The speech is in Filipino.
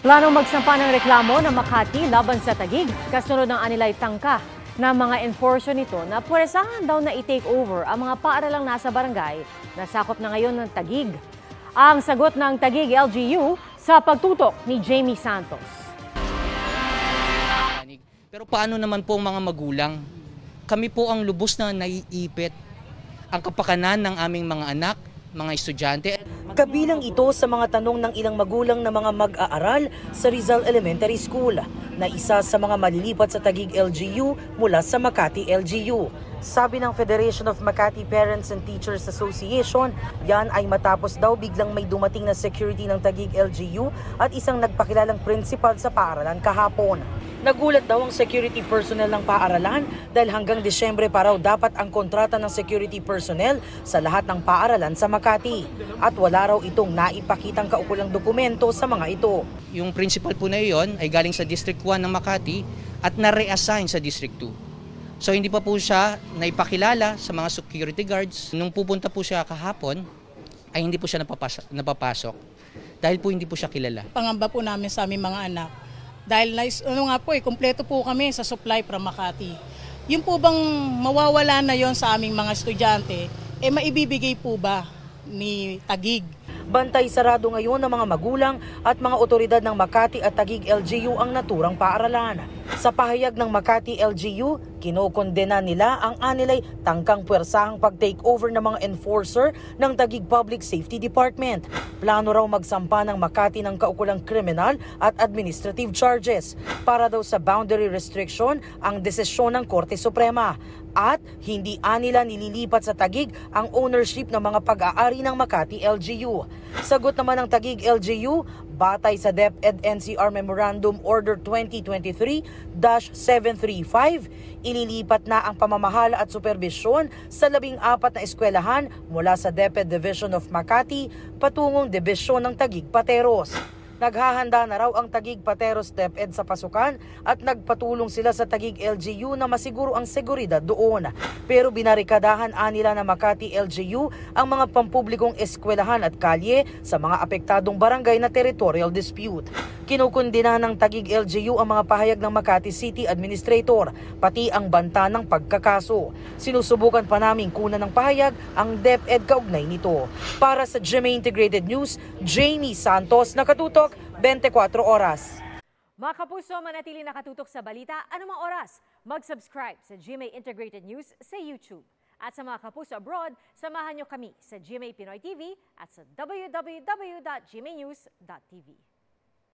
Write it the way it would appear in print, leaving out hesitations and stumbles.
Planong magsampa ng reklamo ng Makati laban sa Taguig kasunod ng anilay tangka na mga enforcer nito na puwersahan daw na i-take over ang mga paaralang nasa barangay na sakop na ngayon ng Taguig. Ang sagot ng Taguig LGU sa pagtutok ni Jamie Santos. Pero paano naman po ang mga magulang? Kami po ang lubos na naiipit ang kapakanan ng aming mga anak, mga estudyante. Kabilang ito sa mga tanong ng ilang magulang na mga mag-aaral sa Rizal Elementary School na isa sa mga malilipat sa Taguig LGU mula sa Makati LGU. Sabi ng Federation of Makati Parents and Teachers Association, yan ay matapos daw biglang may dumating na security ng Taguig LGU at isang nagpakilalang principal sa paaralan kahapon. Nagulat daw ang security personnel ng paaralan dahil hanggang Disyembre pa raw dapat ang kontrata ng security personnel sa lahat ng paaralan sa Makati. At wala raw itong naipakitang kaukulang dokumento sa mga ito. Yung principal po na iyon ay galing sa District 1 ng Makati at na-reassign sa District 2. So hindi pa po siya naipakilala sa mga security guards. Nung pupunta po siya kahapon ay hindi po siya napapasok dahil po hindi po siya kilala. Pangamba po namin sa aming mga anak. Dahil kumpleto po kami sa supply from Makati. Yung po bang mawawala na yon sa aming mga estudyante, maibibigay po ba ni Taguig? Bantay sarado ngayon ng mga magulang at mga otoridad ng Makati at Taguig LGU ang naturang paaralan. Sa pahayag ng Makati LGU, kinokondena nila ang anilay tangkang puwersahang pag-take over ng mga enforcer ng Taguig Public Safety Department. Plano raw magsampa ng Makati ng kaukulang kriminal at administrative charges para daw sa boundary restriction ang desisyon ng Korte Suprema. At hindi anila nililipat sa Taguig ang ownership ng mga pag-aari ng Makati LGU. Sagot naman ng Taguig LGU, batay sa DepEd NCR Memorandum Order 2023-735, ililipat na ang pamamahala at superbisyon sa 14 na eskwelahan mula sa DepEd Division of Makati patungong Dibisyon ng Taguig Pateros. Naghahanda na raw ang Taguig Pateros DepEd sa pasukan at nagpatulong sila sa Taguig LGU na masiguro ang seguridad doon. Pero binarikadahan anila na Makati LGU ang mga pampublikong eskwelahan at kalye sa mga apektadong barangay na territorial dispute. Kinukundina ng Taguig LGU ang mga pahayag ng Makati City Administrator, pati ang banta ng pagkakaso. Sinusubukan pa naming kunan ng pahayag ang DepEd kaugnay nito. Para sa GMA Integrated News, Jamie Santos, nakatutok 24 oras. Mga kapuso, manatili nakatutok sa balita anumang oras. Mag-subscribe sa GMA Integrated News sa YouTube. At sa mga kapuso abroad, samahan nyo kami sa GMA Pinoy TV at sa www.gmanews.tv.